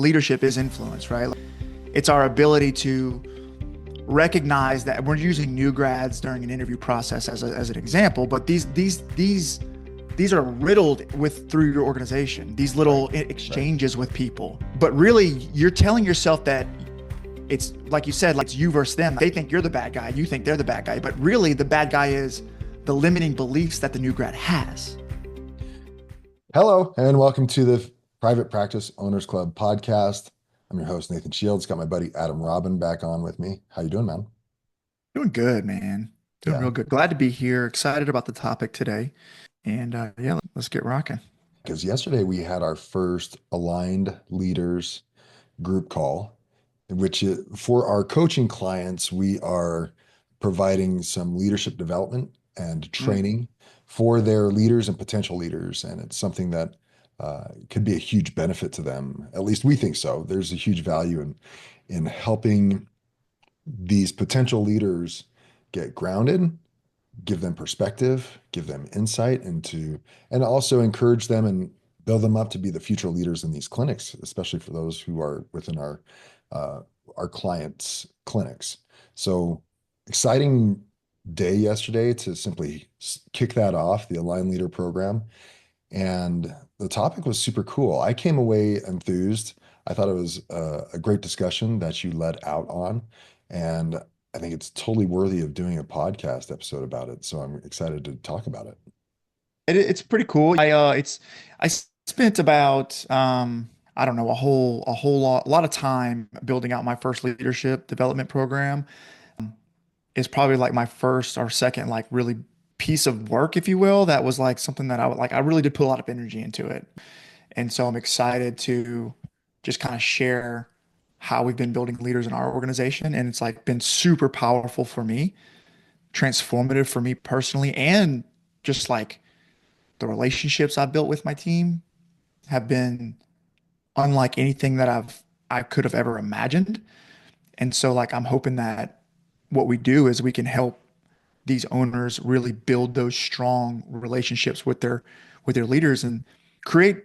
Leadership is influence, right? It's our ability to recognize that we're using new grads during an interview process as an example, but these are riddled with through your organization, these little exchanges with people. But really, you're telling yourself that it's like you said, like it's you versus them. They think you're the bad guy, you think they're the bad guy, but really the bad guy is the limiting beliefs that the new grad has. Hello, and welcome to the Private Practice Owners Club podcast. I'm your host, Nathan Shields. Got my buddy Adam Robin back on with me. How you doing, man? Doing good, man. Doing Yeah, real good. Glad to be here. Excited about the topic today. And yeah, let's get rocking. because yesterday we had our first aligned leaders group call, for our coaching clients, we are providing some leadership development and Mm. training for their leaders and potential leaders. And it's something that could be a huge benefit to them. At least we think so. There's a huge value in helping these potential leaders get grounded, give them perspective, give them insight into, and also encourage them and build them up to be the future leaders in these clinics, especially for those who are within uh, our clients' clinics. So exciting day yesterday to simply kick that off, the Align Leader program. And the topic was super cool. I came away enthused. I thought it was a great discussion that you led out on. And I think it's totally worthy of doing a podcast episode about it. So I'm excited to talk about it. It's pretty cool. I spent about I don't know, a lot of time building out my first leadership development program. It's probably like my first or second like really piece of work, if you will, that was like something that I really did put a lot of energy into it. And so I'm excited to just kind of share how we've been building leaders in our organization. And it's like been super powerful for me, transformative for me personally, and just like the relationships I've built with my team have been unlike anything that I could have ever imagined. And so like I'm hoping that what we do is we can help these owners really build those strong relationships with their leaders and create,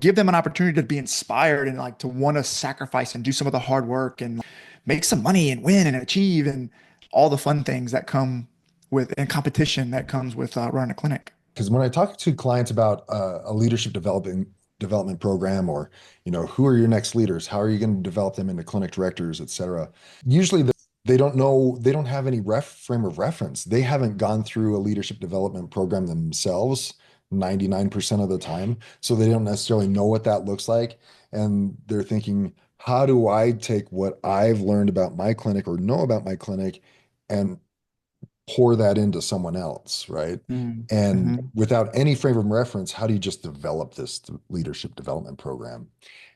give them an opportunity to be inspired and like to want to sacrifice and do some of the hard work and make some money and win and achieve and all the fun things that come with and competition that comes with running a clinic. Because when I talk to clients about a leadership development program, or who are your next leaders, how are you going to develop them into clinic directors, et cetera, usually they don't know, they don't have any frame of reference. They haven't gone through a leadership development program themselves 99% of the time. So they don't necessarily know what that looks like. And they're thinking, how do I take what I've learned about my clinic or know about my clinic and pour that into someone else, right? And Mm-hmm. without any frame of reference, how do you just develop this leadership development program?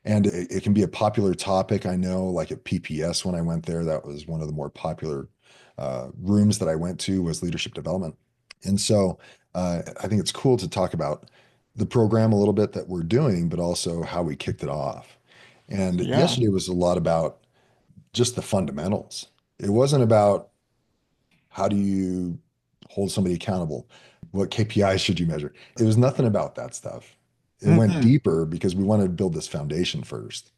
And it can be a popular topic. I know, like at PPS, when I went there, that was one of the more popular rooms that I went to was leadership development. And so I think it's cool to talk about the program a little bit that we're doing, but also how we kicked it off. And Yeah. yesterday was a lot about just the fundamentals. It wasn't about how do you hold somebody accountable? What KPIs should you measure? It was nothing about that stuff. It went Mm-hmm. deeper because we wanted to build this foundation first.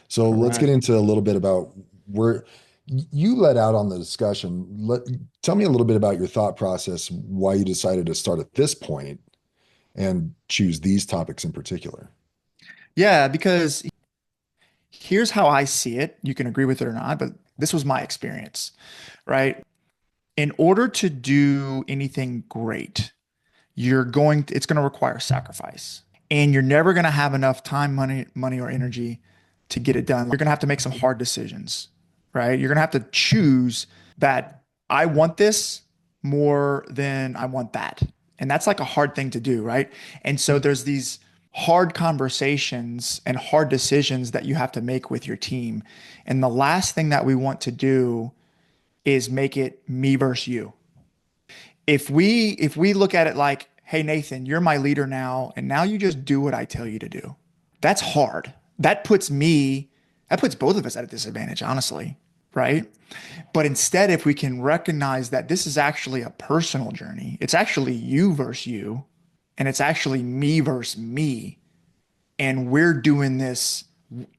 So let's get Correct. into a little bit about where you let out on the discussion. Tell me a little bit about your thought process, why you decided to start at this point and choose these topics in particular. Yeah, because here's how I see it. You can agree with it or not, but this was my experience, right? In order to do anything great, it's going to require sacrifice. And you're never going to have enough time, money, or energy to get it done. You're going to have to make some hard decisions, right? You're going to have to choose that I want this more than I want that. And that's like a hard thing to do, right? And so there's these hard conversations and hard decisions that you have to make with your team. And the last thing that we want to do is make it me versus you. If we look at it like, hey Nathan, you're my leader now, and now you just do what I tell you to do. That's hard. That puts both of us at a disadvantage, honestly, right? But instead, if we can recognize that this is actually a personal journey, it's actually you versus you, and it's actually me versus me, and we're doing this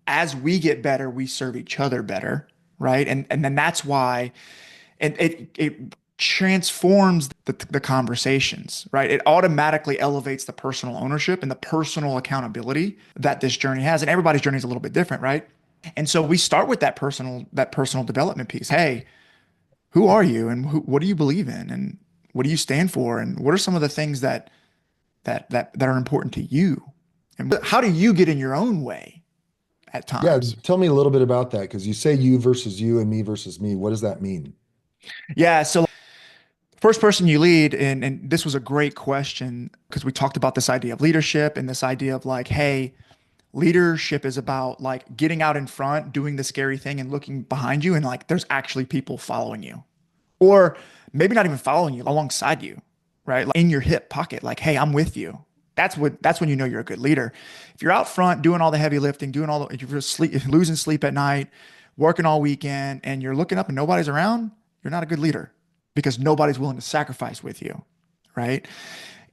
as we get better, we serve each other better, right? And then that's why it transforms the conversations, right? It automatically elevates the personal ownership and the personal accountability that this journey has. And everybody's journey is a little bit different, right? And so we start with that personal development piece. Hey, who are you, and what do you believe in, and what do you stand for, and what are some of the things that are important to you, and how do you get in your own way at Yeah, times? tell me a little bit about that because you say you versus you and me versus me. What does that mean? Yeah, so first person you lead, and this was a great question because we talked about this idea of leadership and this idea of like, hey, leadership is about like getting out in front, doing the scary thing and looking behind you and like there's actually people following you. Or maybe not even following you, alongside you, right? Like in your hip pocket, like, hey, I'm with you. That's when you know you're a good leader. If you're out front doing all the heavy lifting, doing all the if you're losing sleep at night, working all weekend, and you're looking up and nobody's around, you're not a good leader because nobody's willing to sacrifice with you, right?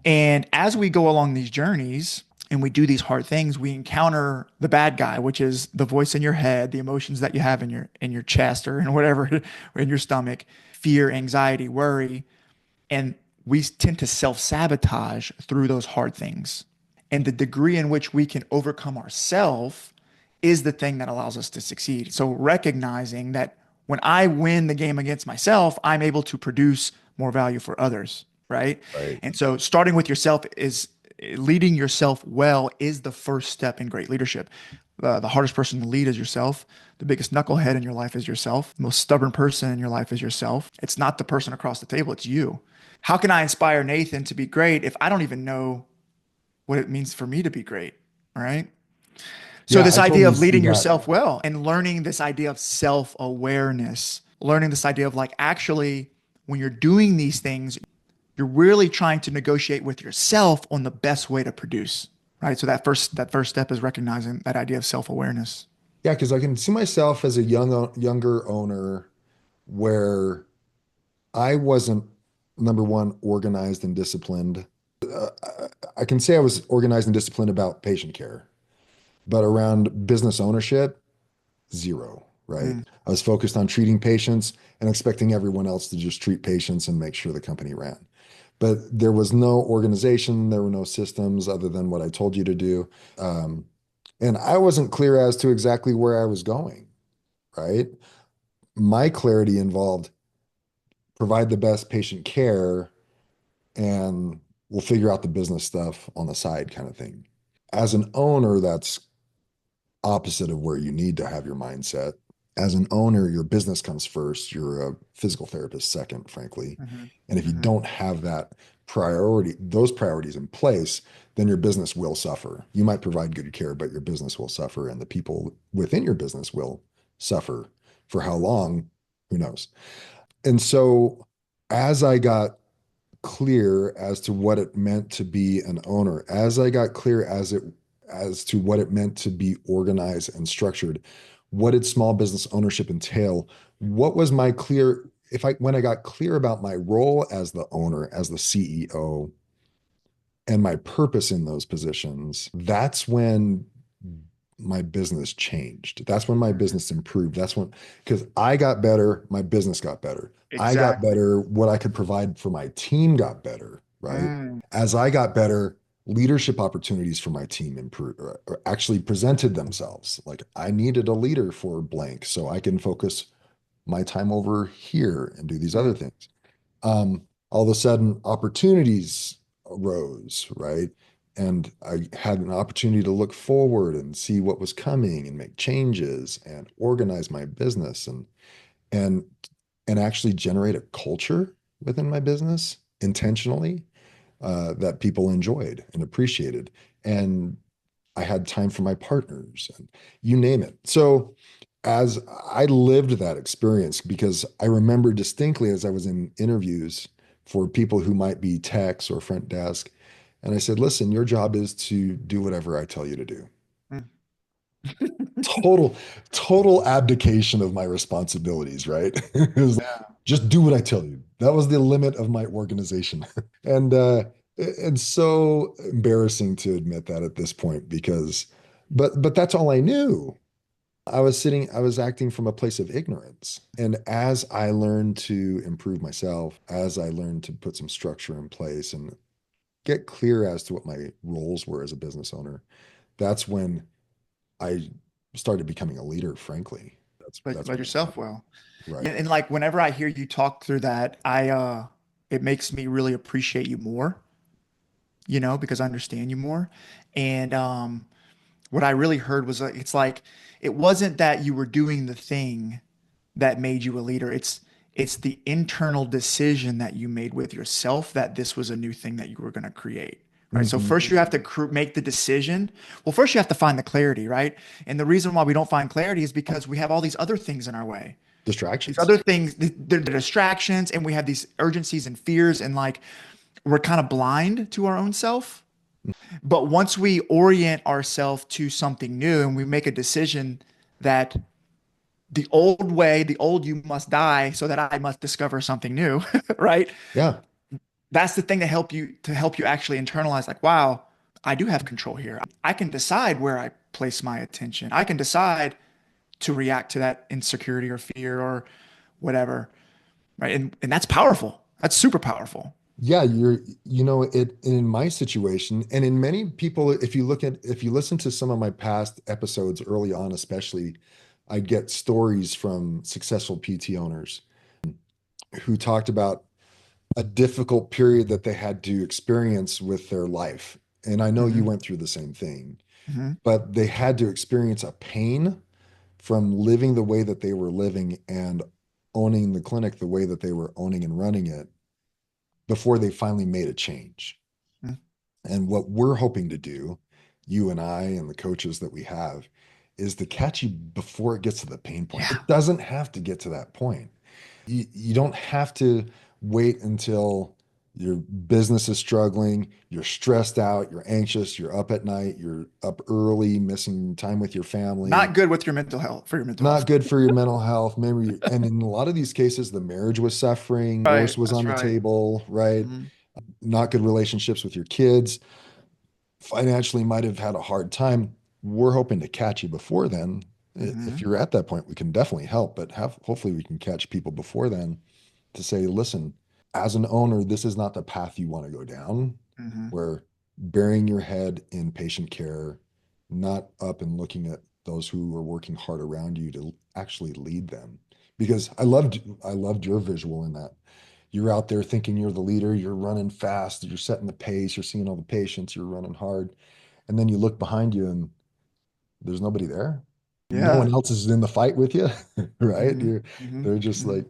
And as we go along these journeys and we do these hard things, we encounter the bad guy, which is the voice in your head, the emotions that you have in your chest or in whatever, or in your stomach, fear, anxiety, worry, and we tend to self-sabotage through those hard things. And the degree in which we can overcome ourselves is the thing that allows us to succeed. So recognizing that when I win the game against myself, I'm able to produce more value for others, right? Right. And so starting with yourself is leading yourself well is the first step in great leadership. The hardest person to lead is yourself. The biggest knucklehead in your life is yourself. The most stubborn person in your life is yourself. It's not the person across the table, it's you. How can I inspire Nathan to be great if I don't even know what it means for me to be great? Right. So, Yeah, this I idea totally of see leading that. yourself well and learning this idea of self awareness, learning this idea of like actually, when you're doing these things, you're really trying to negotiate with yourself on the best way to produce. Right. So, that first step is recognizing that idea of self awareness. Yeah, because I can see myself as a younger owner where I wasn't number one organized and disciplined. Uh, I can say I was organized and disciplined about patient care, but around business ownership, zero, right? Mm, I was focused on treating patients and expecting everyone else to just treat patients and make sure the company ran. But there was no organization, there were no systems other than what I told you to do. Um, and I wasn't clear as to exactly where I was going, right? My clarity involved provide the best patient care and we'll figure out the business stuff on the side kind of thing. As an owner, that's opposite of where you need to have your mindset. As an owner, your business comes first. You're a physical therapist second, frankly. mhm, And if you mhm. don't have those priorities in place, then your business will suffer. You might provide good care, but your business will suffer, and the people within your business will suffer. For how long? Who knows? And so, as I got clear as to what it meant to be an owner, as I got clear as to what it meant to be organized and structured, what did small business ownership entail? What was my clear if I when I got clear about my role as the owner, as the CEO, and my purpose in those positions, that's when my business changed. That's when my business improved. That's when, because I got better, my business got better. I got Exactly. better, what I could provide for my team got better, right? Mm, As I got better, leadership opportunities for my team improved or actually presented themselves. Like I needed a leader for blank so I can focus my time over here and do these other mm, things. All of a sudden, opportunities arose, right? And I had an opportunity to look forward and see what was coming and make changes and organize my business and and actually generate a culture within my business intentionally that people enjoyed and appreciated. And I had time for my partners and you name it. So as I lived that experience, because I remember distinctly as I was in interviews for people who might be techs or front desk, and I said, listen, your job is to do whatever I tell you to do. mm. Total, total abdication of my responsibilities, right? It was like, Yeah. just do what I tell you. That was the limit of my organization. And so embarrassing to admit that at this point because but that's all I knew. I was acting from a place of ignorance. And as I learned to improve myself, as I learned to put some structure in place and get clear as to what my roles were as a business owner, that's when I started becoming a leader, frankly. That's Like when it yourself, happened. well. Right. Yeah, and like whenever I hear you talk through that, it makes me really appreciate you more, because I understand you more. And what I really heard was it's like it wasn't that you were doing the thing that made you a leader. It's the internal decision that you made with yourself that this was a new thing that you were going to create. Right. So Mhm. first you have to make the decision. Well, first you have to find the clarity, right? And the reason why we don't find clarity is because we have all these other things in our way. These Distractions. other things, they're distractions, and we have these urgencies and fears, and like we're kind of blind to our own self. But once we orient ourselves to something new and we make a decision that the old way, the old you must die so that I must discover something new, right? Yeah. That's the thing to help you actually internalize like, wow, I do have control here. I can decide where I place my attention. I can decide to react to that insecurity or fear or whatever, right? And that's powerful. That's super powerful. Yeah, it in my situation and in many people, if you listen to some of my past episodes early on, especially, I get stories from successful PT owners who talked about a difficult period that they had to experience with their life. And I know you Hmm. went through the same thing, Hmm. but they had to experience a pain from living the way that they were living and owning the clinic the way that they were owning and running it before they finally made a change. And what we're hoping to do, you and I and the coaches that we have, is to catch you before it gets to the pain point. Yeah. It doesn't have to get to that point. You don't have to wait until your business is struggling, you're stressed out, you're anxious, you're up at night, you're up early, missing time with your family. Not good with your mental health, for your mental Not health. good for your mental health. Maybe, and in a lot of these cases, the marriage was suffering, divorce Right. was That's on the right. table, right? Hmm. Not good relationships with your kids, financially might have had a hard time. We're hoping to catch you before then. If Hmm. you're at that point, we can definitely help, but hopefully we can catch people before then to say, listen, as an owner, this is not the path you want to go down, Hmm. where burying your head in patient care, not up and looking at those who are working hard around you to actually lead them. Because I loved your visual in that. You're out there thinking you're the leader, you're running fast, you're setting the pace, you're seeing all the patients, you're running hard. And then you look behind you and there's nobody there. No Yeah. one else is in the fight with you, right? Hmm. Hmm. They're just Hmm. like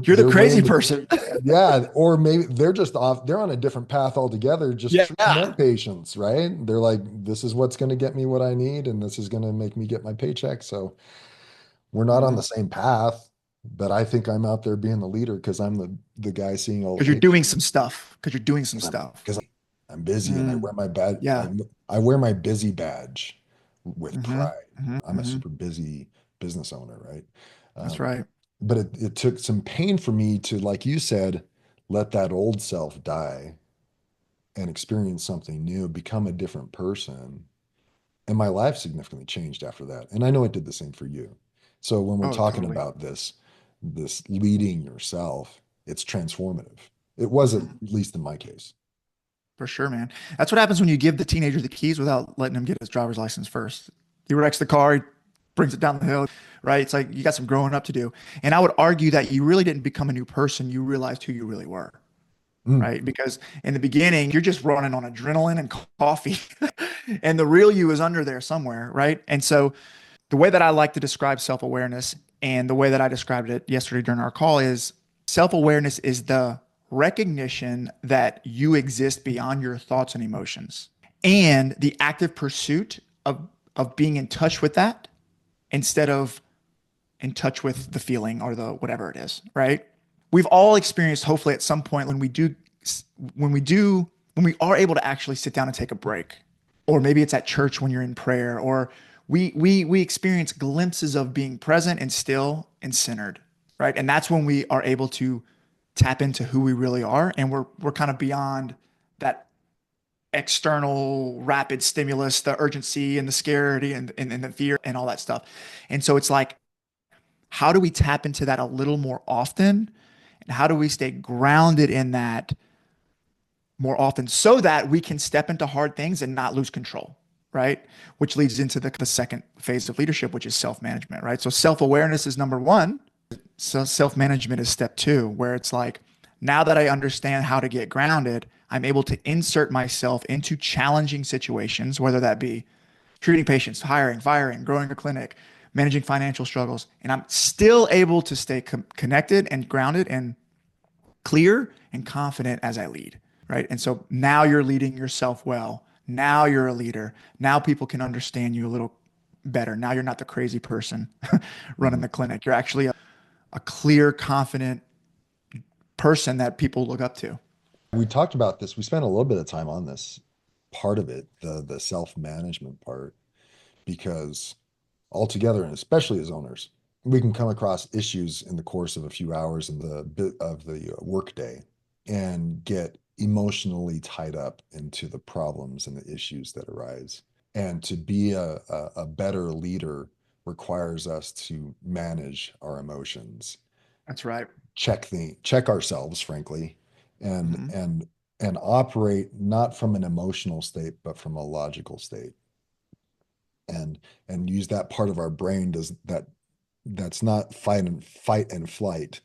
You're the they're crazy running the person. yeah, or maybe they're just off, they're on a different path altogether, just treating their Yeah. patients, right? They're like, this is what's going to get me what I need, and this is going to make me get my paycheck. So we're not on the Hmm. same path, but I think I'm out there being the leader because I'm the guy seeing all the Because you're patients. doing some stuff. Because you're doing some stuff. Because I'm busy and I Mm. wear my badge. Yeah. I wear my busy badge with Hmm. pride. Hmm. I'm a Hmm. super busy business owner, right? That's Um, right. but it took some pain for me to, like you said, let that old self die and experience something new, become a different person. And my life significantly changed after that. And I know it did the same for you. So when we're Oh, talking totally. about this leading yourself, it's transformative. It was at Hmm. least in my case. For sure, man. That's what happens when you give the teenager the keys without letting him get his driver's license first. He wrecks the car, he brings it down the hill, right? It's like you got some growing up to do. And I would argue that you really didn't become a new person. You realized who you really were, Mm, right? Because in the beginning, you're just running on adrenaline and coffee, and the real you is under there somewhere, right? And so the way that I like to describe self-awareness and the way that I described it yesterday during our call is self-awareness is the recognition that you exist beyond your thoughts and emotions and the active pursuit of being in touch with that instead of in touch with the feeling or the whatever it is, right? We've all experienced hopefully at some point when we are able to actually sit down and take a break. Or maybe it's at church when you're in prayer or we experience glimpses of being present and still and centered, right? And that's when we are able to tap into who we really are and we're kind of beyond that external rapid stimulus, the urgency and the scarcity and the fear and all that stuff. And so it's like, how do we tap into that a little more often? And how do we stay grounded in that more often so that we can step into hard things and not lose control, right? Which leads into the second phase of leadership, which is self-management, right? So self-awareness is number one. So self-management is step two, where it's like, now that I understand how to get grounded, I'm able to insert myself into challenging situations, whether that be treating patients, hiring, firing, growing a clinic, managing financial struggles. And I'm still able to stay connected and grounded and clear and confident as I lead, right? And so now you're leading yourself well. Now you're a leader. Now people can understand you a little better. Now you're not the crazy person running the clinic. You're actually a clear, confident person that people look up to. We talked about this. We spent a little bit of time on this part of it, the self-management part, because altogether, and especially as owners, we can come across issues in the course of a few hours in the bit of the workday and get emotionally tied up into the problems and the issues that arise. And to be a better leader requires us to manage our emotions, That's right. check ourselves, frankly, and Mm-hmm. and operate not from an emotional state, but from a logical state, and use that part of our brain that's not fight and flight,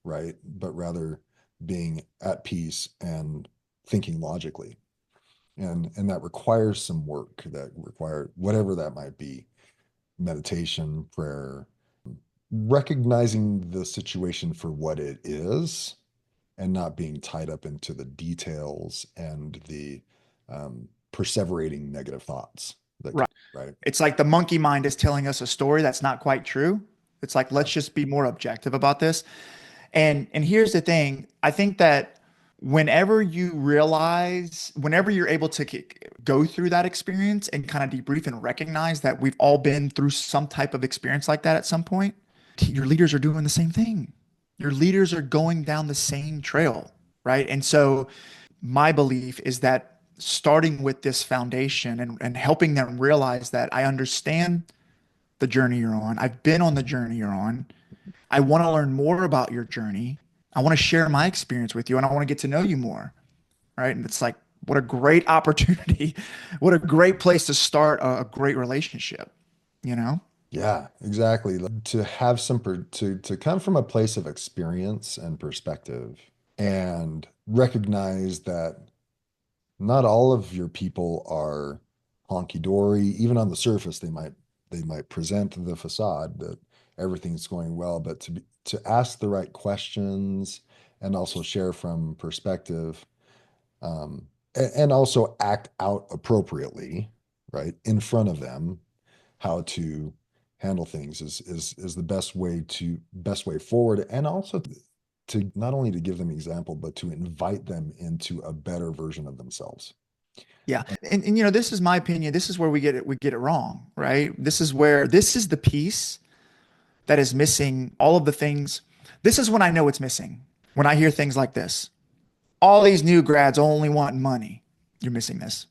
right? But rather being at peace and thinking logically. And that requires some work, that require whatever that might be, meditation, prayer, recognizing the situation for what it is and not being tied up into the details and the perseverating negative thoughts that Right. right. It's like the monkey mind is telling us a story that's not quite true. It's like, let's just be more objective about this. And here's the thing. I think that whenever you're able to go through that experience and kind of debrief and recognize that we've all been through some type of experience like that at some point, your leaders are doing the same thing. Your leaders are going down the same trail, right? And so my belief is that starting with this foundation and helping them realize that I understand the journey you're on. I've been on the journey you're on. I want to learn more about your journey. I want to share my experience with you and I want to get to know you more. Right. And it's like, what a great opportunity. What a great place to start a great relationship, you know? Yeah, exactly. To have to come from a place of experience and perspective and recognize that not all of your people are honky dory. Even on the surface, they might present the facade that everything's going well, but to ask the right questions and also share from perspective, and also act out appropriately, right, in front of them, how to handle things is the best way forward, and also to not only to give them example, but to invite them into a better version of themselves. Yeah. And this is my opinion. This is where we get it wrong, right? This is the piece that is missing all of the things. This is when I know it's missing. When I hear things like this, all these new grads only want money. You're missing this.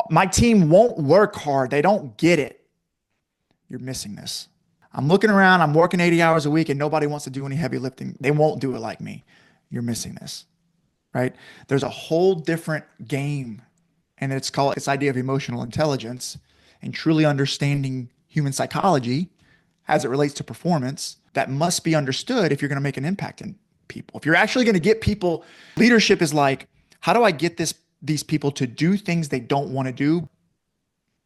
My team won't work hard. They don't get it. You're missing this. I'm looking around, I'm working 80 hours a week and nobody wants to do any heavy lifting. They won't do it like me. You're missing this, right? There's a whole different game, and it's called this idea of emotional intelligence and truly understanding human psychology as it relates to performance that must be understood if you're going to make an impact in people. If you're actually going to get people, leadership is like, how do I get these people to do things they don't want to do,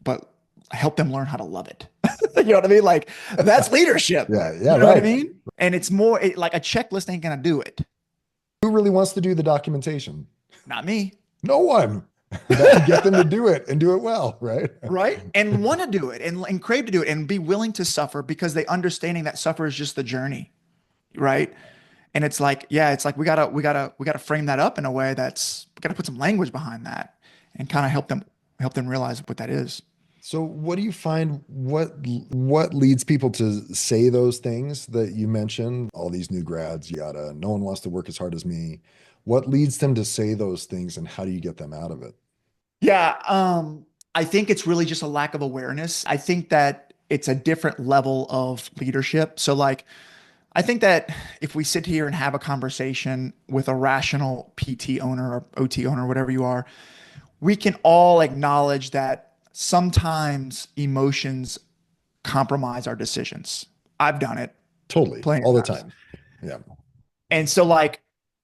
but help them learn how to love it? You know what I mean? Like that's leadership. Yeah, yeah, You know what I right. mean? And it's more like a checklist ain't going to do it. Who really wants to do the documentation? Not me. No one. That get them to do it and do it well, right? Right. And want to do it and crave to do it and be willing to suffer because they understanding that suffer is just the journey. Right. And it's like, yeah, it's like we gotta frame that up in a way that's we gotta put some language behind that and kind of help them realize what that is. So what do you find, what leads people to say those things that you mentioned? All these new grads, no one wants to work as hard as me. What leads them to say those things and how do you get them out of it? Yeah, I think it's really just a lack of awareness. I think that it's a different level of leadership. So like I think that if we sit here and have a conversation with a rational PT owner or OT owner, whatever you are, we can all acknowledge that sometimes emotions compromise our decisions. I've done it Totally, plenty of all the times. time. Yeah, And so like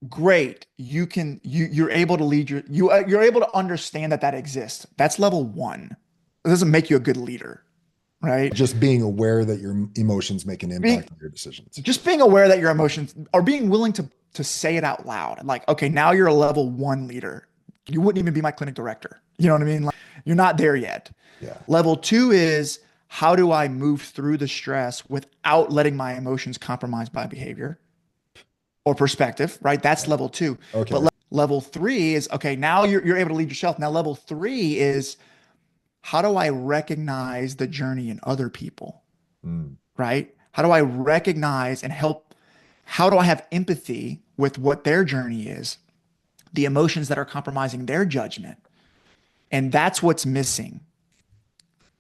great, you're able to lead you're able to understand that that exists. That's level 1. It doesn't make you a good leader, right? just being aware that your emotions make an Being impact on your decisions. just being aware that your emotions are being willing to say it out loud. Like, okay, now you're a level 1 leader. You wouldn't even be my clinic director. You know what I mean? Like, you're not there yet. Yeah. Level 2 is how do I move through the stress without letting my emotions compromise my behavior or perspective, right? That's level 2. But Okay. level 3 is okay, now you're able to lead yourself. Now level 3 is how do I recognize the journey in other people, Mm, right? How do I recognize and help? How do I have empathy with what their journey is, the emotions that are compromising their judgment? And that's what's missing,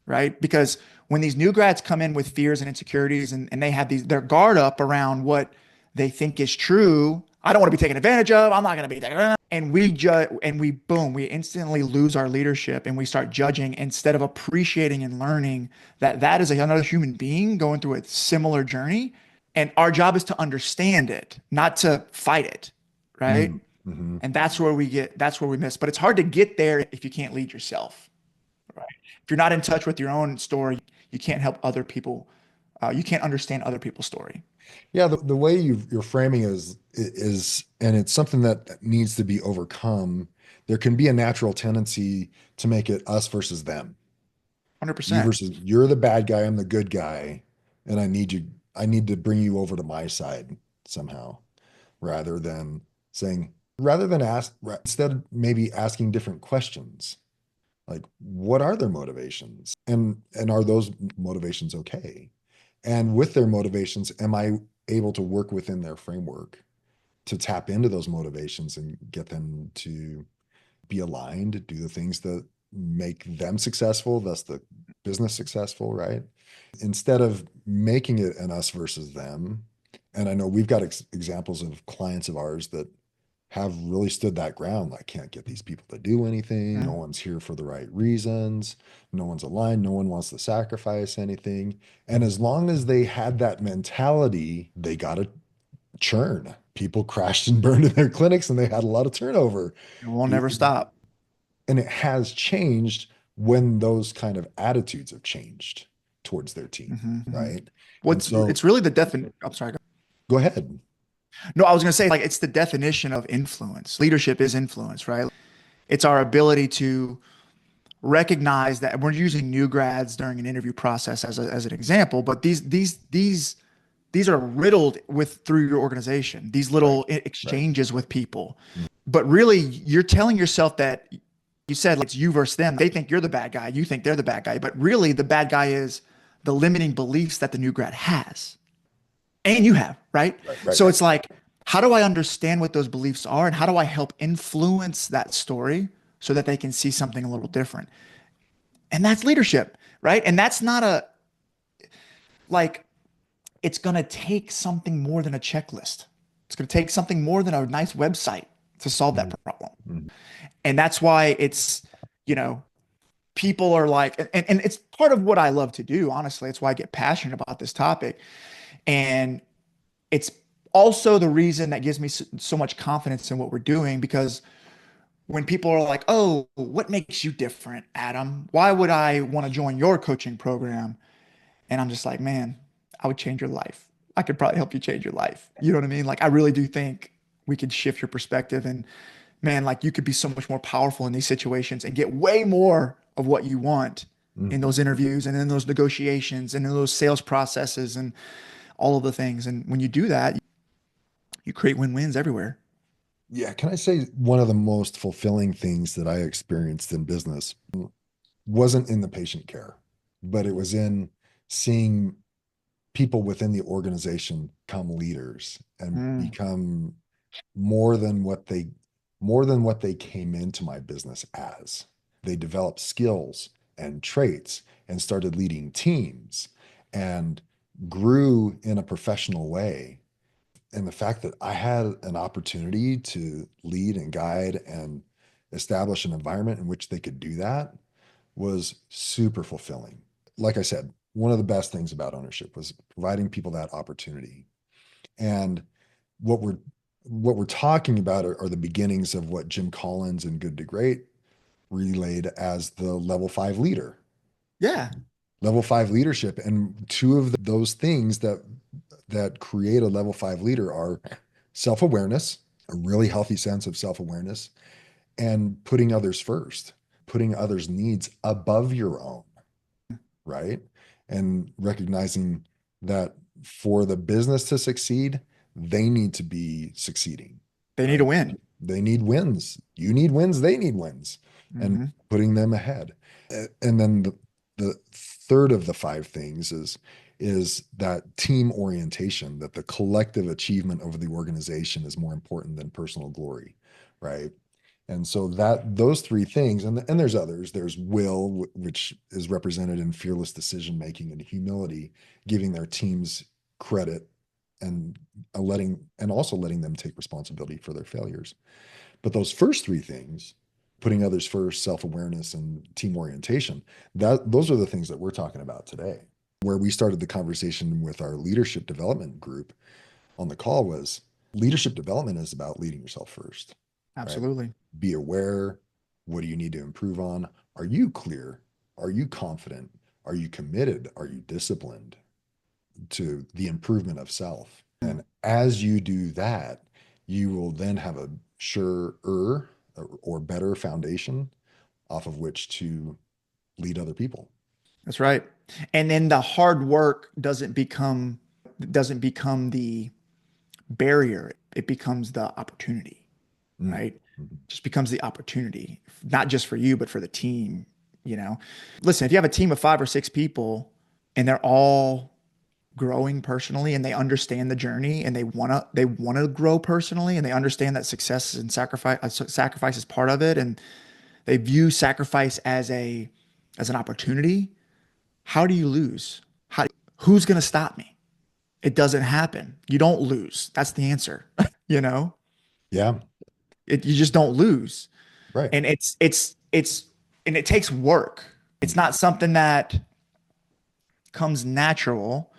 right? Because when these new grads come in with fears and insecurities and they have their guard up around what they think is true. I don't want to be taken advantage of. I'm not going to be taken. And we judge and we instantly lose our leadership and we start judging instead of appreciating and learning that that is another human being going through a similar journey. And our job is to understand it, not to fight it. Right. mm, mhm. And that's where we miss. But it's hard to get there if you can't lead yourself. Right. If you're not in touch with your own story, you can't help other people. You can't understand other people's story. Yeah, the way you're framing and it's something that needs to be overcome. There can be a natural tendency to make it us versus them. You 100%. versus you're the bad guy, I'm the good guy, and I need to bring you over to my side somehow, rather than saying, rather than instead of maybe asking different questions, like what are their motivations? And are those motivations okay? And with their motivations, am I able to work within their framework to tap into those motivations and get them to be aligned, do the things that make them successful, thus the business successful, right? Instead of making it an us versus them. And I know we've got examples of clients of ours that have really stood that ground. I can't get these people to do anything. No one's here for the right reasons. No one's aligned. No one wants to sacrifice anything. And as long as they had that mentality, they got a churn. People crashed and burned in their clinics and they had a lot of turnover. It will It- never stop. and it has changed when those kind of attitudes have changed towards their team, Mhm. right? And What's so it's really the definition. I'm sorry. go ahead. No, I was going to say like it's the definition of influence. Leadership is influence, right? It's our ability to recognize that we're using new grads during an interview process as an example, but these are riddled with through your organization, these Right, little right. exchanges with people. But really, you're telling yourself that you said like, it's you versus them. They think you're the bad guy. You think they're the bad guy. But really, the bad guy is the limiting beliefs that the new grad has and you have, right? Right, right, So right. it's like, how do I understand what those beliefs are and how do I help influence that story so that they can see something a little different? And that's leadership, right? And that's not a like it's going to take something more than a checklist. It's going to take something more than a nice website to solve that Mhm, problem. mhm. And that's why it's, you know, people are like, and it's part of what I love to do, honestly. It's why I get passionate about this topic. And it's also the reason that gives me so much confidence in what we're doing because when people are like, oh, what makes you different, Adam? Why would I want to join your coaching program? And I'm just like, man, I would change your life. I could probably help you change your life. You know what I mean? Like, I really do think we could shift your perspective and man, like you could be so much more powerful in these situations and get way more of what you want in Mhm. those interviews and in those negotiations and in those sales processes and all of the things. And when you do that, you create win-wins everywhere. Yeah, can I say one of the most fulfilling things that I experienced in business wasn't in the patient care, but it was in seeing people within the organization become leaders and Mm, become more than what they more than what they came into my business as. They developed skills and traits and started leading teams and grew in a professional way. And the fact that I had an opportunity to lead and guide and establish an environment in which they could do that was super fulfilling. Like I said, one of the best things about ownership was providing people that opportunity. And what we're talking about are the beginnings of what Jim Collins in Good to Great relayed as the level 5 leader. Yeah. Level 5 leadership, and two of those things that create a level 5 leader are self-awareness, a really healthy sense of self-awareness, and putting others first, putting others' needs above your own, right? And recognizing that for the business to succeed, they need to be succeeding, They need right? to win. They need wins. You need wins. They need wins, and Hmm. putting them ahead. And then the third of the 5 things is that team orientation, that the collective achievement of the organization is more important than personal glory, right? And so that those 3 things, and there's others. There's will, which is represented in fearless decision making and humility, giving their teams credit and also letting them take responsibility for their failures. But those first 3 things, putting others first, self-awareness, and team orientation, those are the things that we're talking about today. Where we started the conversation with our leadership development group on the call was leadership development is about leading yourself first, right? Absolutely. Be aware. What do you need to improve on? Are you clear? Are you confident? Are you committed? Are you disciplined to the improvement of self? And as you do that, you will then have a surer or better foundation off of which to lead other people. That's right. And then the hard work doesn't become the barrier. It becomes the opportunity, Mm. right? Mhm. Just becomes the opportunity, not just for you, but for the team, you know. Listen, if you have a team of 5 or 6 people and they're all growing personally and they understand the journey and they want to grow personally and they understand that success and sacrifice is part of it and they view sacrifice as an opportunity. How do you lose? Who's going to stop me? It doesn't happen. You don't lose. That's the answer. You know, Yeah, you just don't lose. right. And and it takes work. It's not something that comes natural.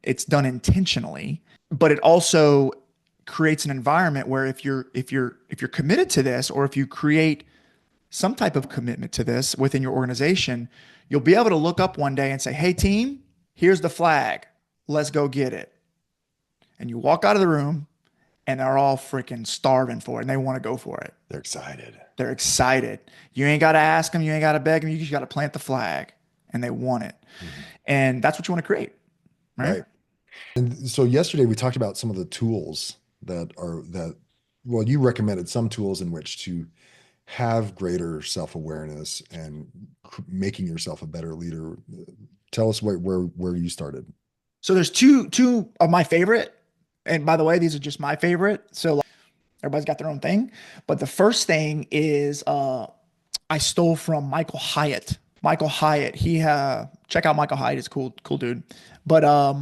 It's done intentionally, but it also creates an environment where if you're committed to this, or if you create some type of commitment to this within your organization, you'll be able to look up one day and say, "Hey team, here's the flag. Let's go get it." And you walk out of the room and they're all freaking starving for it and they want to go for it. They're excited. They're excited. You ain't got to ask them, you ain't got to beg them, you just got to plant the flag and they want it. Mhm. And that's what you want to create, right? Right. And so yesterday we talked about some of the tools well, you recommended some tools in which to have greater self-awareness and making yourself a better leader. Tell us where you started. So there's two of my favorite. And by the way, these are just my favorite. So like, everybody's got their own thing. But the first thing is I stole from Michael Hyatt. Michael Hyatt. Check out Michael Hyatt. He's a cool dude. But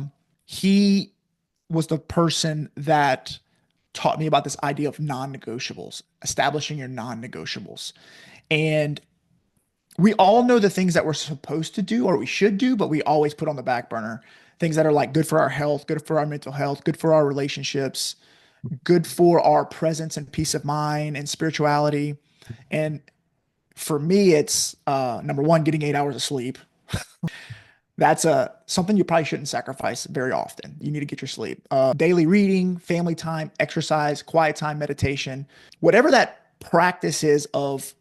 he was the person that taught me about this idea of non-negotiables, establishing your non-negotiables. And we all know the things that we're supposed to do or we should do, but we always put on the back burner things that are like good for our health, good for our mental health, good for our relationships, good for our presence and peace of mind and spirituality. And for me, it's number one, getting 8 hours of sleep. That's something you probably shouldn't sacrifice very often. You need to get your sleep. Daily reading, family time, exercise, quiet time, meditation, whatever that practice is of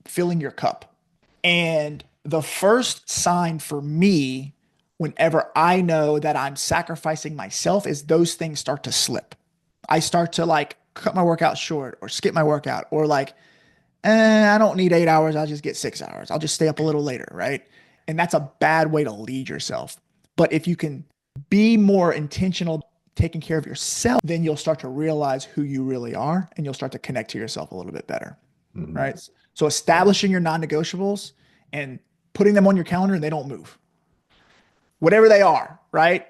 filling your cup. And the first sign for me, whenever I know that I'm sacrificing myself, is those things start to slip. I start to like cut my workout short or skip my workout or like, I don't need 8 hours. I'll just get 6 hours. I'll just stay up a little later, right? And that's a bad way to lead yourself. But if you can be more intentional, taking care of yourself, then you'll start to realize who you really are and you'll start to connect to yourself a little bit better, Mhm. right? So Right. establishing your non-negotiables and putting them on your calendar and they don't move, whatever they are, right?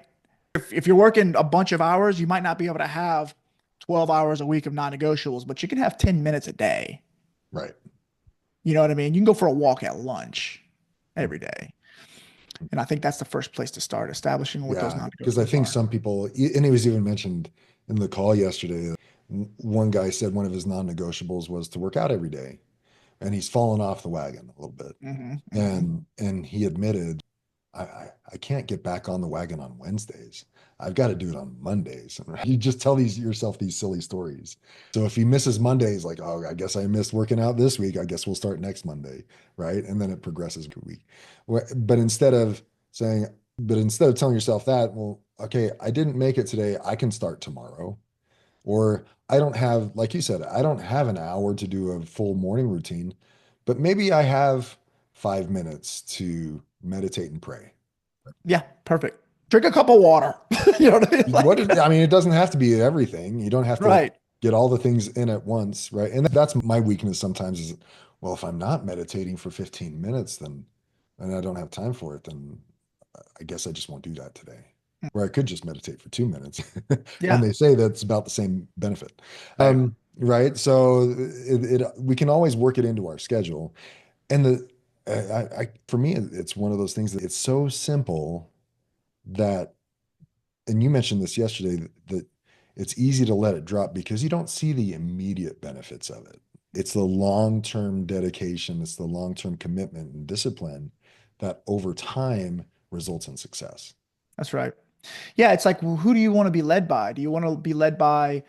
If you're working a bunch of hours, you might not be able to have 12 hours a week of non-negotiables, but you can have 10 minutes a day. Right. You know what I mean? You can go for a walk at lunch every day. And I think that's the first place to start, establishing what those Yeah, because I non-negotiables think are. some people, and it was even mentioned in the call yesterday. One guy said one of his non-negotiables was to work out every day, and he's fallen off the wagon a little bit. Hmm. Hmm. And he admitted, I can't get back on the wagon on Wednesdays. I've got to do it on Mondays. You just tell yourself these silly stories. So if he misses Mondays, like, oh, I guess I missed working out this week. I guess we'll start next Monday, right? And then it progresses a week. But instead of saying, but instead of telling yourself that, well, okay, I didn't make it today. I can start tomorrow. Or I don't have, like you said, I don't have an hour to do a full morning routine, but maybe I have 5 minutes to meditate and pray. Yeah, perfect. Drink a cup of water. You know what I mean? I mean, it doesn't have to be everything. You don't have to Right. get all the things in at once, right? And that's my weakness sometimes is, well, if I'm not meditating for 15 minutes, then and I don't have time for it, then I guess I just won't do that today. Where I could just meditate for 2 minutes. And Yeah. they say that's about the same benefit. Right. Right. So we can always work it into our schedule. And for me, it's one of those things that it's so simple that, and you mentioned this yesterday, that it's easy to let it drop because you don't see the immediate benefits of it. It's the long-term dedication, it's the long-term commitment and discipline that over time results in success. That's right. Yeah, it's like, well, who do you want to be led by? Do you want to be led by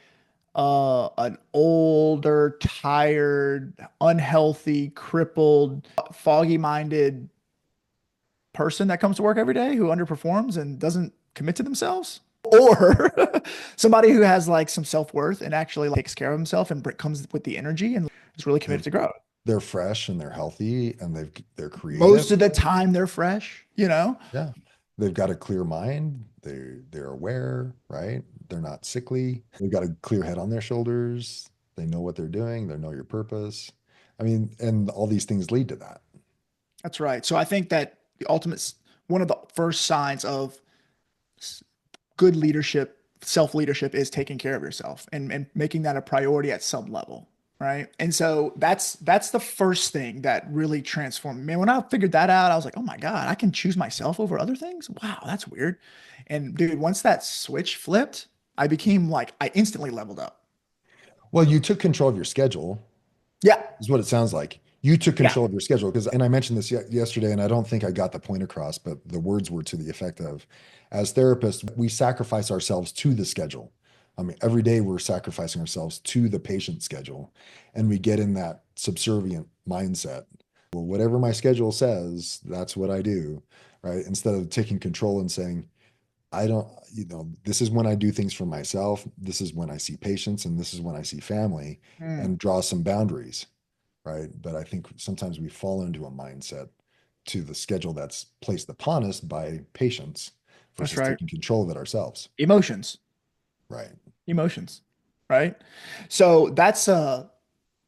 an older, tired, unhealthy, crippled, foggy-minded person that comes to work every day who underperforms and doesn't commit to themselves? Or somebody who has like some self-worth and actually like, takes care of himself and comes with the energy and is really committed They're, to grow. they're fresh and they're healthy and they're creative. Most of the time they're fresh, you know? Yeah. They've got a clear mind. They're aware, right? They're not sickly. They've got a clear head on their shoulders. They know what they're doing. They know your purpose. I mean, and all these things lead to that. That's right. So I think that the ultimate, one of the first signs of good leadership, self leadership is taking care of yourself and making that a priority at some level. Right. And so that's the first thing that really transformed me. Man, when I figured that out, I was like, oh my God, I can choose myself over other things. Wow, that's weird. And dude, once that switch flipped, I became like, I instantly leveled up. Well, you took control of your schedule, Yeah. is what it sounds like. You took Yeah. control of your schedule because, and I mentioned this yesterday, and I don't think I got the point across, but the words were to the effect of, as therapists, we sacrifice ourselves to the schedule. I mean, every day we're sacrificing ourselves to the patient schedule, and we get in that subservient mindset. Well, whatever my schedule says, that's what I do, right? Instead of taking control and saying, I don't, this is when I do things for myself. This is when I see patients, and this is when I see family, Mm, and draw some boundaries, right? But I think sometimes we fall into a mindset to the schedule that's placed upon us by patients that's versus right. taking control of it ourselves. Emotions, Right. emotions. Right. So that's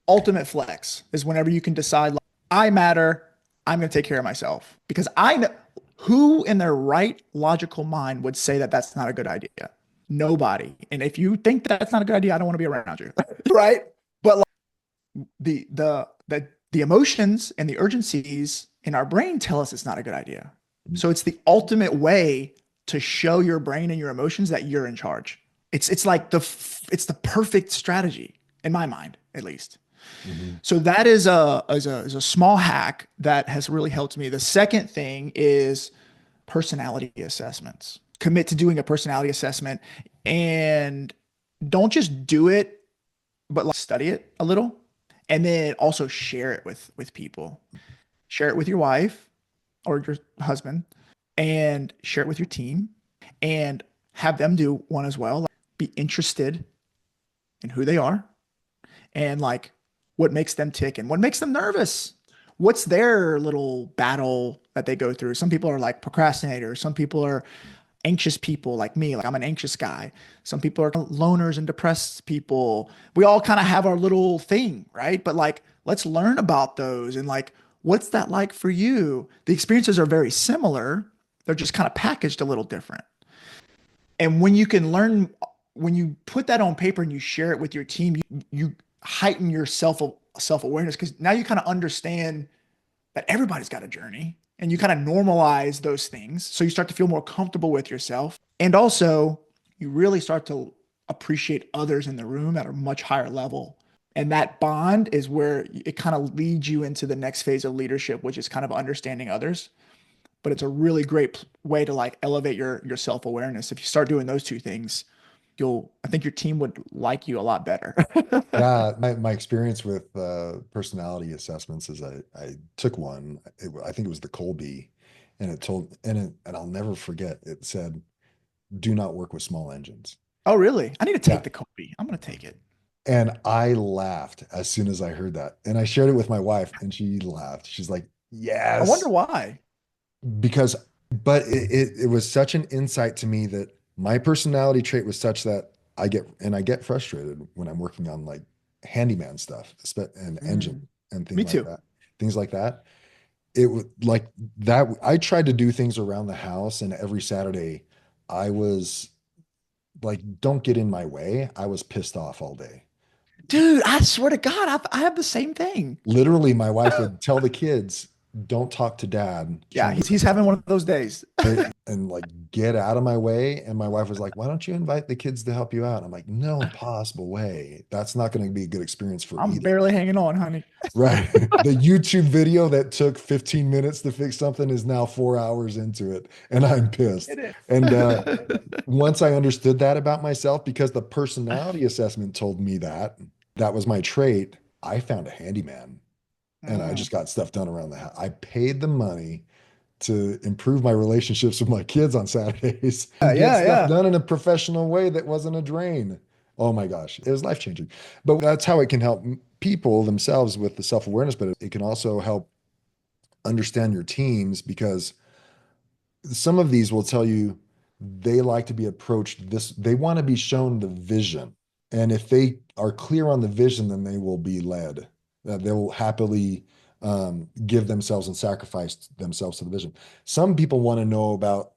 ultimate flex is whenever you can decide, like, I matter. I'm going to take care of myself because I know who in their right logical mind would say that that's not a good idea. Nobody. And if you think that's not a good idea, I don't want to be around you. Right. But like the emotions and the urgencies in our brain tell us it's not a good idea. So it's the ultimate way to show your brain and your emotions that you're in charge. It's like it's the perfect strategy in my mind, at least. Mhm. So that is a small hack that has really helped me. The second thing is personality assessments. Commit to doing a personality assessment and don't just do it, but like study it a little and then also share it with people. Share it with your wife or your husband and share it with your team and have them do one as well. Like, be interested in who they are and like what makes them tick and what makes them nervous. What's their little battle that they go through? Some people are like procrastinators. Some people are anxious people like me. Like I'm an anxious guy. Some people are loners and depressed people. We all kind of have our little thing, right? But like, let's learn about those and like, what's that like for you? The experiences are very similar. They're just kind of packaged a little different. And when you can learn, when you put that on paper and you share it with your team, you heighten your self-awareness because now you kind of understand that everybody's got a journey and you kind of normalize those things. So you start to feel more comfortable with yourself. And also, you really start to appreciate others in the room at a much higher level. And that bond is where it kind of leads you into the next phase of leadership, which is kind of understanding others. But it's a really great way to like elevate your self-awareness. If you start doing those two things, I think your team would like you a lot better. Yeah, my experience with personality assessments is I took one. I think it was the Colby, and and I'll never forget. It said, "Do not work with small engines." Oh, really? I need to take Yeah, the Kobe. I'm going to take it. and I laughed as soon as I heard that, and I shared it with my wife, and she laughed. She's like, I wonder "Yes," why. because but it was such an insight to me that my personality trait was such that I get frustrated when I'm working on like handyman stuff and engine Mm, and me too. things like that. It was like that. I tried to do things around the house, and every Saturday I was like, don't get in my way. I was pissed off all day. Dude, I swear to God, I have the same thing. Literally, my wife would tell the kids, don't talk to dad Yeah, trying to he's fix having one something. of those days. And like get out of my way. And my wife was like, why don't you invite the kids to help you out? I'm like, no possible way. That's not going to be a good experience for I'm either. barely hanging on, honey. Right. The YouTube video that took 15 minutes to fix something is now 4 hours into it, and I'm pissed. It is. And once I understood that about myself, because the personality assessment told me that that was my trait, I found a handyman and I Mm. just got stuff done around the house. I paid the money to improve my relationships with my kids on Saturdays and get Yeah, stuff yeah. done in a professional way that wasn't a drain. Oh my gosh, it was life changing. But that's how it can help people themselves with the self awareness, but it can also help understand your teams because some of these will tell you they like to be approached this, they want to be shown the vision. And if they are clear on the vision, then they will be led. They will happily give themselves and sacrifice themselves to the vision. Some people want to know about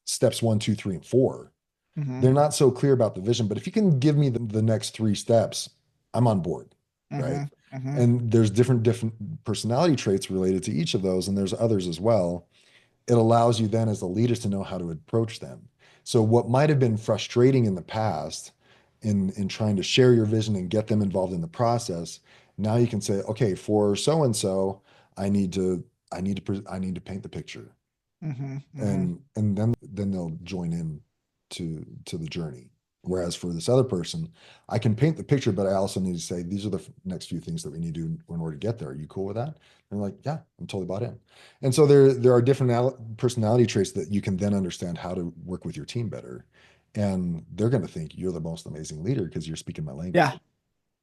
steps one, two, three, and four. Hmm. They're not so clear about the vision, but if you can give me the next three steps, I'm on board, right? Hmm. Hmm. And there's different personality traits related to each of those, and there's others as well. It allows you then as the leaders to know how to approach them. So what might have been frustrating in the past in trying to share your vision and get them involved in the process, now you can say, okay, for so and so, I need to I need to paint the picture, Hmm. Hmm. and then they'll join in to the journey. Whereas for this other person, I can paint the picture, but I also need to say these are the next few things that we need to do in order to get there. Are you cool with that? And they're like, yeah, I'm totally bought in. And so there are different personality traits that you can then understand how to work with your team better. And they're going to think you're the most amazing leader because you're speaking my Yeah. language.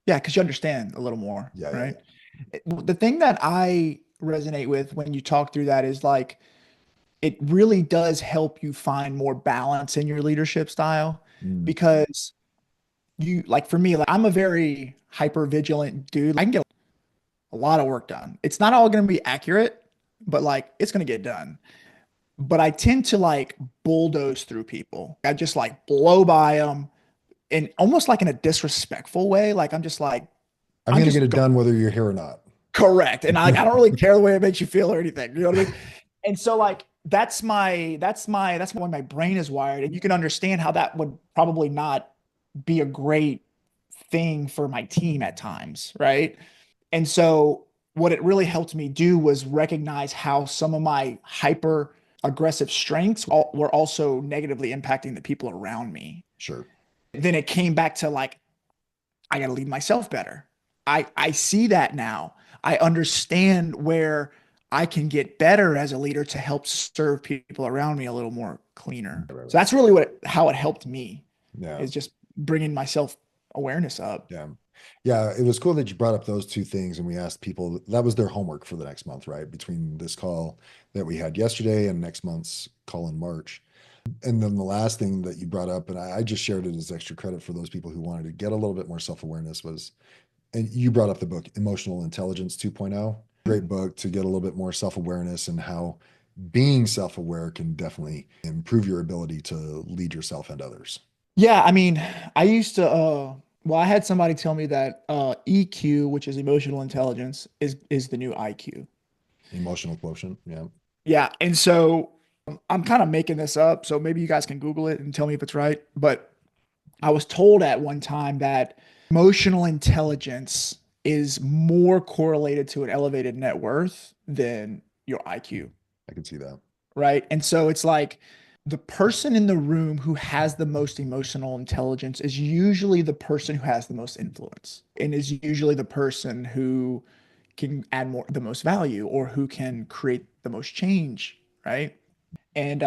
Yeah, because you understand a little more, Yeah, yeah, right? yeah. The thing that I resonate with when you talk through that is like it really does help you find more balance in your leadership style Mm, because you like for me, like I'm a very hyper vigilant dude. I can get a lot of work done. It's not all going to be accurate, but like it's going to get done. But I tend to like bulldoze through people. I just like blow by them and almost like in a disrespectful way. Like I'm just like, I'm I'm going to get just it done whether you're here or not. correct. And I don't really care the way it makes you feel or anything. You know what I mean? And so like that's when my brain is wired. And you can understand how that would probably not be a great thing for my team at times, right? And so what it really helped me do was recognize how some of my hyper aggressive strengths were also negatively impacting the people around me. Sure. Then it came back to like, I got to lead myself better. I see that now. I understand where I can get better as a leader to help serve people around me a little more cleaner. Right, right, So right. that's really how it helped me Yeah. is just bringing myself awareness up. Yeah. Yeah, it was cool that you brought up those two things and we asked people that was their homework for the next month, right? Between this call that we had yesterday and next month's call in March. And then the last thing that you brought up, and I just shared it as extra credit for those people who wanted to get a little bit more self-awareness was, and you brought up the book, Emotional Intelligence 2.0. Great book to get a little bit more self-awareness and how being self-aware can definitely improve your ability to lead yourself and others. Yeah, I mean, I used to well, I had somebody tell me that EQ, which is emotional intelligence, is the new IQ. Emotional quotient. Yeah. Yeah, and so I'm kind of making this up, so maybe you guys can Google it and tell me if it's right. But I was told at one time that emotional intelligence is more correlated to an elevated net worth than your IQ, I can see that. right? And so it's like the person in the room who has the most emotional intelligence is usually the person who has the most influence and is usually the person who can add more the most value or who can create the most change, right? And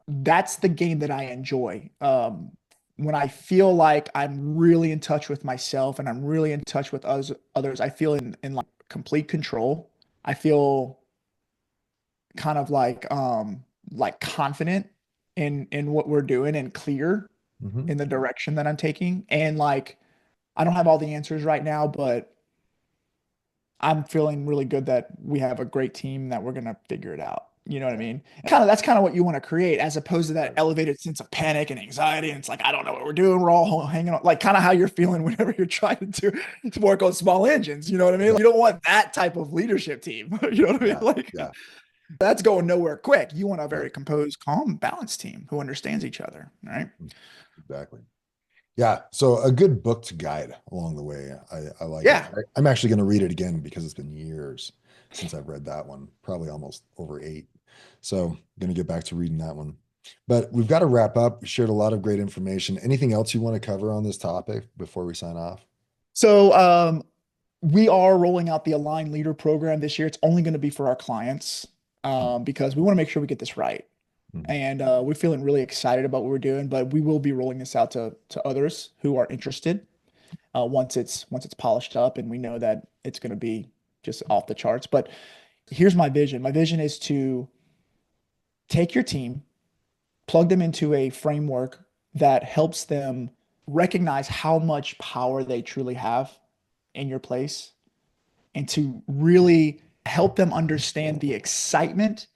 that's the game that I enjoy. When I feel like I'm really in touch with myself and I'm really in touch with others, I feel in like complete control. I feel kind of like confident in what we're doing and clear Hmm. in the direction that I'm taking. And like I don't have all the answers right now, but I'm feeling really good that we have a great team that we're gonna figure it out. You know what I mean? Kind of that's kind of what you want to create, as opposed to that elevated sense of panic and anxiety. And it's like, I don't know what we're doing. We're all hanging on, like kind of how you're feeling whenever you're trying to work on small engines. You know what I mean? Yeah. Like, you don't want that type of leadership team. You know what I mean? Yeah. Like Yeah. that's going nowhere quick. You want a Yeah. very composed, calm, balanced team who understands each other. Right? Exactly. Yeah. So a good booked guide along the way. I like it. Yeah. I'm actually going to read it again because it's been years since I've read that one, probably almost over 8. So I'm going to get back to reading that one. But we've got to wrap up. We shared a lot of great information. Anything else you want to cover on this topic before we sign off? So we are rolling out the Align Leader program this year. It's only going to be for our clients because we want to make sure we get this right. Mhm. And we're feeling really excited about what we're doing, but we will be rolling this out to others who are interested once it's polished up and we know that it's going to be just off the charts. But here's my vision. My vision is to take your team, plug them into a framework that helps them recognize how much power they truly have in your place and to really help them understand the excitement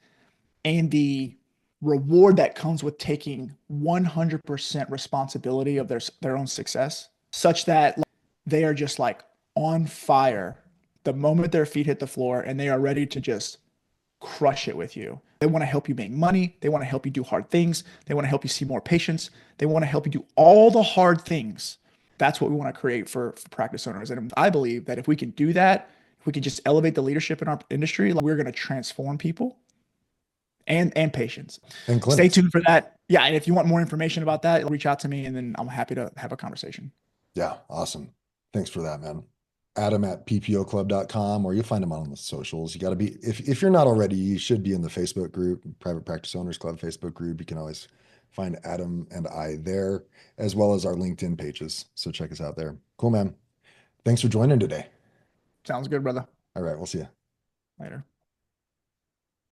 and the reward that comes with taking 100% responsibility of their own success, such that like, they are just like on fire the moment their feet hit the floor and they are ready to just crush it with you. They want to help you make money. They want to help you do hard things. They want to help you see more patients. They want to help you do all the hard things. That's what we want to create for practice owners. And I believe that if we can do that, if we can just elevate the leadership in our industry, like, we're going to transform people and patients. And Stay clinics. tuned for that. Yeah, and if you want more information about that, reach out to me and then I'm happy to have a conversation. Yeah. Awesome. Thanks for that, man. Adam at ppoclub.com, or you'll find him on the socials. You got to be, if you're not already, you should be in the Facebook group, Private Practice Owners Club Facebook group. You can always find Adam and I there, as well as our LinkedIn pages. So check us out there. Cool, man. Thanks for joining today. Sounds good, brother. All right. We'll see you. Later.